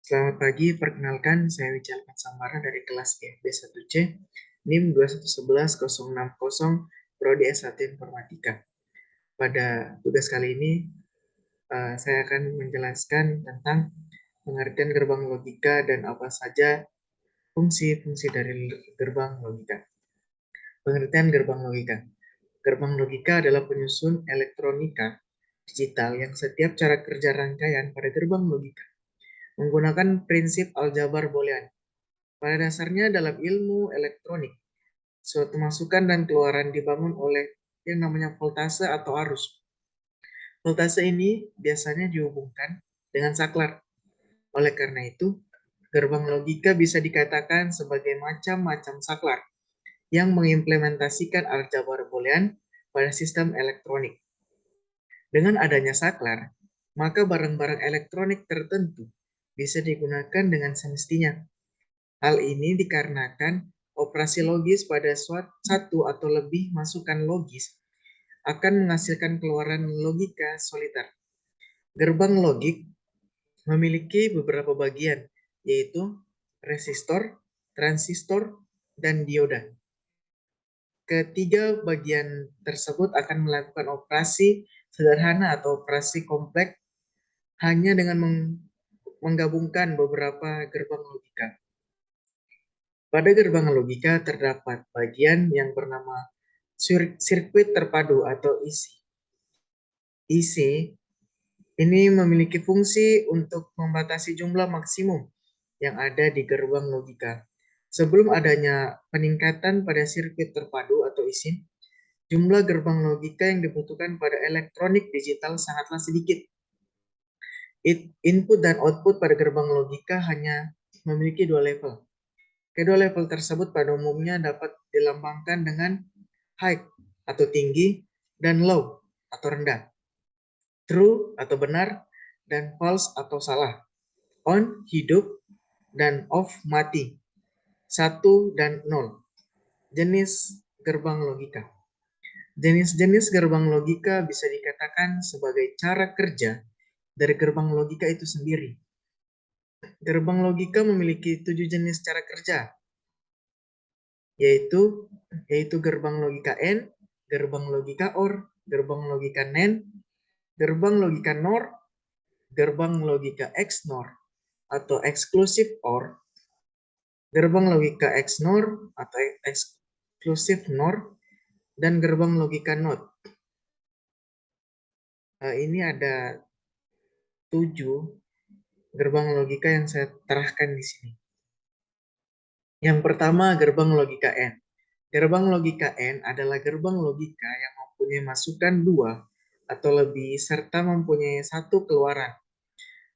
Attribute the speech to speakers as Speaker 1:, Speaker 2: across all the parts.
Speaker 1: Selamat pagi, perkenalkan saya Wijal Samara dari kelas IFB 1C, NIM 2111060, Prodi S1 Informatika. Pada tugas kali ini, saya akan menjelaskan tentang pengertian gerbang logika dan apa saja fungsi-fungsi dari gerbang logika. Pengertian gerbang logika. Gerbang logika adalah penyusun elektronika digital yang setiap cara kerja rangkaian pada gerbang logika menggunakan prinsip aljabar boolean. Pada dasarnya dalam ilmu elektronik, suatu masukan dan keluaran dibangun oleh yang namanya voltase atau arus. Voltase ini biasanya dihubungkan dengan saklar. Oleh karena itu, gerbang logika bisa dikatakan sebagai macam-macam saklar yang mengimplementasikan aljabar boolean pada sistem elektronik. Dengan adanya saklar, maka barang-barang elektronik tertentu bisa digunakan dengan semestinya. Hal ini dikarenakan operasi logis pada satu atau lebih masukan logis akan menghasilkan keluaran logika soliter. Gerbang logik memiliki beberapa bagian, yaitu resistor, transistor, dan dioda. Ketiga bagian tersebut akan melakukan operasi sederhana atau operasi kompleks hanya dengan menggabungkan beberapa gerbang logika. Pada gerbang logika terdapat bagian yang bernama sirkuit terpadu atau IC. IC ini memiliki fungsi untuk membatasi jumlah maksimum yang ada di gerbang logika. Sebelum adanya peningkatan pada sirkuit terpadu atau IC, jumlah gerbang logika yang dibutuhkan pada elektronik digital sangatlah sedikit. Input dan output pada gerbang logika hanya memiliki dua level. Kedua level tersebut pada umumnya dapat dilambangkan dengan high atau tinggi dan low atau rendah, true atau benar dan false atau salah, on hidup dan off mati, 1 dan 0. Jenis gerbang logika. Jenis-jenis gerbang logika bisa dikatakan sebagai cara kerja dari gerbang logika itu sendiri. Gerbang logika memiliki 7 jenis cara kerja, yaitu gerbang logika AND, gerbang logika OR, gerbang logika NAND, gerbang logika NOR, gerbang logika XNOR atau exclusive OR, gerbang logika XNOR atau exclusive NOR, dan gerbang logika NOT. Ini ada 7 gerbang logika yang saya terahkan di sini. Yang pertama, gerbang logika AND. Gerbang logika AND adalah gerbang logika yang mempunyai masukan 2 atau lebih serta mempunyai satu keluaran.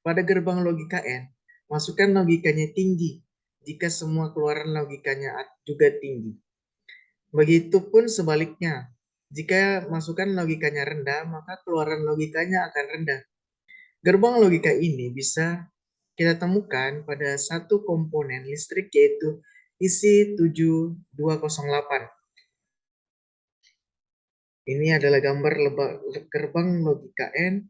Speaker 1: Pada gerbang logika AND, masukan logikanya tinggi jika semua keluaran logikanya juga tinggi. Begitupun sebaliknya, jika masukan logikanya rendah, maka keluaran logikanya akan rendah. Gerbang logika ini bisa kita temukan pada satu komponen listrik, yaitu isi 7208. Ini adalah gambar gerbang logika N,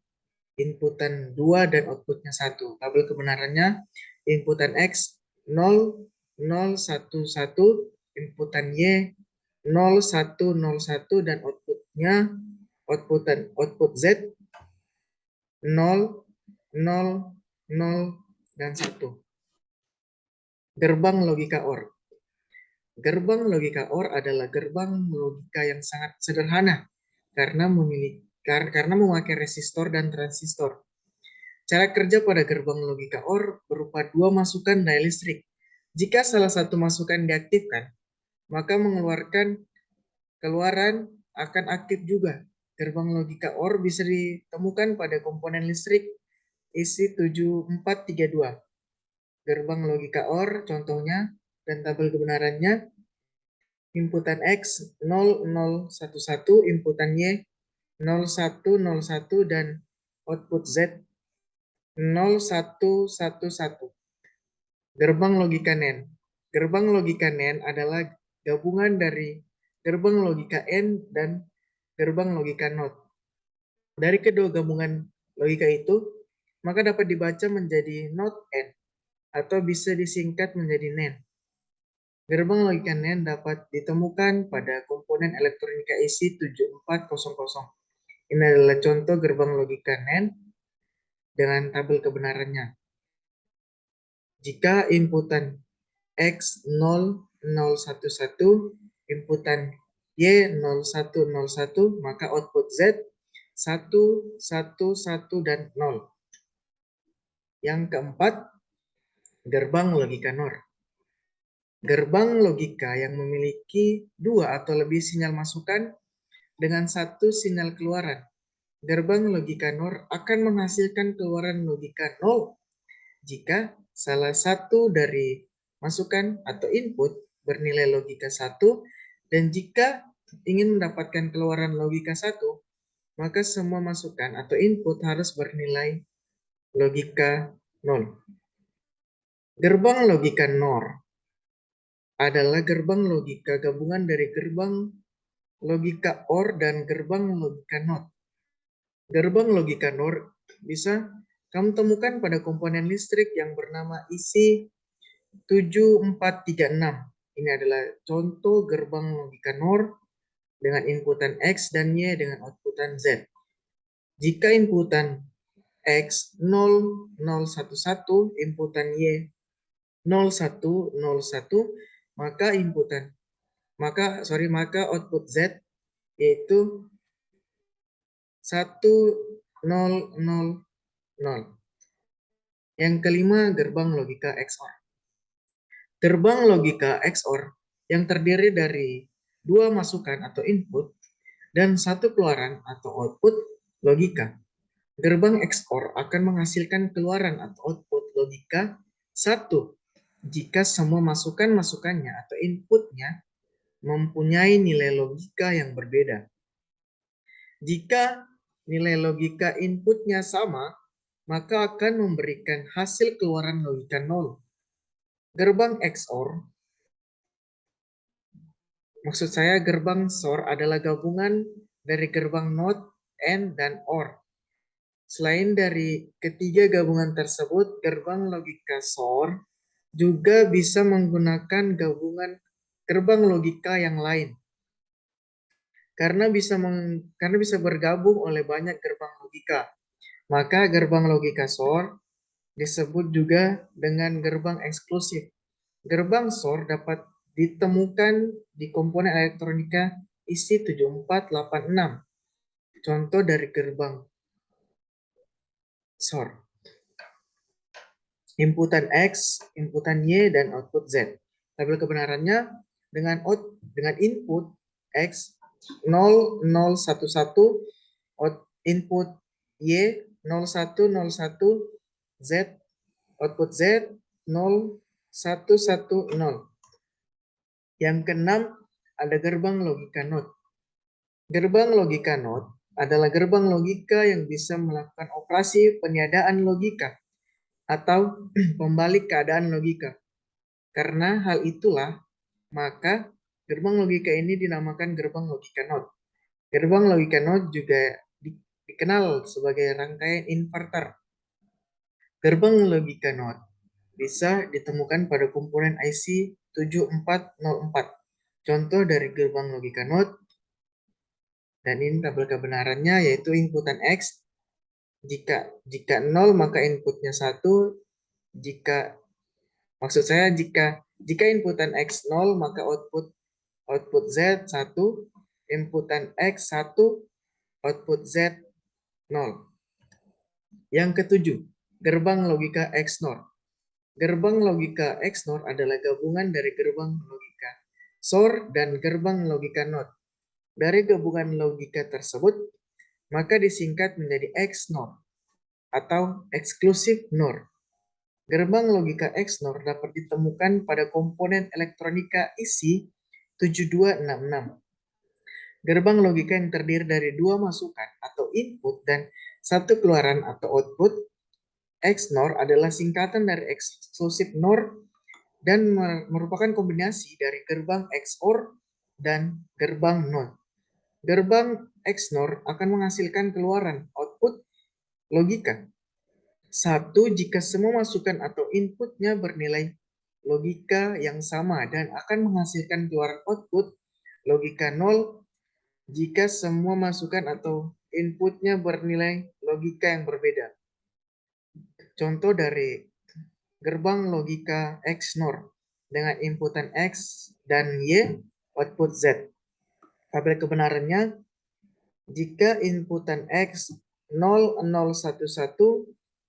Speaker 1: inputan 2 dan outputnya 1. Tabel kebenarannya, inputan X 0, 0, 1, 1, inputan Y 0, 1, 0, 1, dan output Z 0, 0, 0, dan 1. Gerbang logika OR. Gerbang logika OR adalah gerbang logika yang sangat sederhana karena memakai resistor dan transistor. Cara kerja pada gerbang logika OR berupa 2 masukan daya listrik. Jika salah satu masukan diaktifkan, maka mengeluarkan keluaran akan aktif juga. Gerbang logika OR bisa ditemukan pada komponen listrik isi 7432. Gerbang logika OR contohnya dan tabel kebenarannya, inputan X 0011, inputan Y 0101, dan output Z 0111. Gerbang logika NAND. Gerbang logika NAND adalah gabungan dari gerbang logika AND dan gerbang logika NOT. Dari kedua gabungan logika itu, maka dapat dibaca menjadi NOT AND. atau bisa disingkat menjadi NAND. Gerbang logika NAND dapat ditemukan pada komponen elektronika IC 7400. Ini adalah contoh gerbang logika NAND dengan tabel kebenarannya. Jika inputan X 0011, inputan Y 0101, maka output Z 1, 1, 1, dan 0. Yang keempat, gerbang logika NOR. Gerbang logika yang memiliki 2 atau lebih sinyal masukan dengan 1 sinyal keluaran. Gerbang logika NOR akan menghasilkan keluaran logika 0 jika salah satu dari masukan atau input bernilai logika 1, dan jika ingin mendapatkan keluaran logika 1, maka semua masukan atau input harus bernilai logika 0. Gerbang logika NOR adalah gerbang logika gabungan dari gerbang logika OR dan gerbang logika NOT. Gerbang logika NOR bisa kamu temukan pada komponen listrik yang bernama IC 7436. Ini adalah contoh gerbang logika NOR dengan inputan X dan Y dengan outputan Z. Jika inputan X 0011, inputan Y 0101, maka output Z yaitu 1000. Yang kelima, gerbang logika XOR. Gerbang logika XOR yang terdiri dari 2 masukan atau input dan 1 keluaran atau output logika. Gerbang XOR akan menghasilkan keluaran atau output logika 1 jika semua masukannya atau inputnya mempunyai nilai logika yang berbeda. Jika nilai logika inputnya sama, maka akan memberikan hasil keluaran logika 0. Gerbang XOR, maksud saya gerbang XOR adalah gabungan dari gerbang NOT, AND, dan OR. Selain dari ketiga gabungan tersebut, gerbang logika XOR juga bisa menggunakan gabungan gerbang logika yang lain. Karena bisa bergabung oleh banyak gerbang logika. Maka gerbang logika XOR disebut juga dengan gerbang eksklusif. Gerbang XOR dapat ditemukan di komponen elektronika IC 7486. Contoh dari gerbang XOR. Inputan X, inputan Y, dan output Z. Tabel kebenarannya dengan input X 0011, input Y 0101, Z, output Z 0110. Yang keenam, ada gerbang logika NOT. Gerbang logika NOT adalah gerbang logika yang bisa melakukan operasi peniadaan logika atau pembalik keadaan logika. Karena hal itulah, maka gerbang logika ini dinamakan gerbang logika NOT. Gerbang logika NOT juga dikenal sebagai rangkaian inverter. Gerbang logika NOT bisa ditemukan pada komponen IC 7404. Contoh dari gerbang logika NOT, dan ini tabel kebenarannya, yaitu inputan X. Jika 0 maka inputnya 1, jika inputan X 0 maka output Z 1, inputan X 1, output Z 0. Yang ketujuh, gerbang logika XNOR. Gerbang logika XNOR adalah gabungan dari gerbang logika XOR dan gerbang logika NOT. Dari gabungan logika tersebut, maka disingkat menjadi XNOR atau eksklusif NOR. Gerbang logika XNOR dapat ditemukan pada komponen elektronika IC 7266. Gerbang logika yang terdiri dari 2 masukan atau input dan 1 keluaran atau output. XNOR adalah singkatan dari eksklusif NOR dan merupakan kombinasi dari gerbang XOR dan gerbang NOT. Gerbang XNOR akan menghasilkan keluaran output logika 1 jika semua masukan atau inputnya bernilai logika yang sama dan akan menghasilkan keluaran output logika 0 jika semua masukan atau inputnya bernilai logika yang berbeda. Contoh dari gerbang logika XNOR dengan inputan X dan Y, output Z. Tabel kebenarannya, jika inputan X 0011,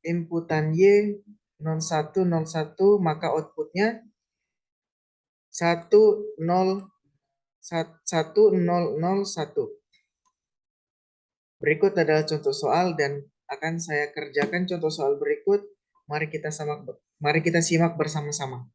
Speaker 1: inputan Y 0101, maka outputnya 1001. Berikut adalah contoh soal dan akan saya kerjakan contoh soal berikut. Mari kita simak bersama-sama.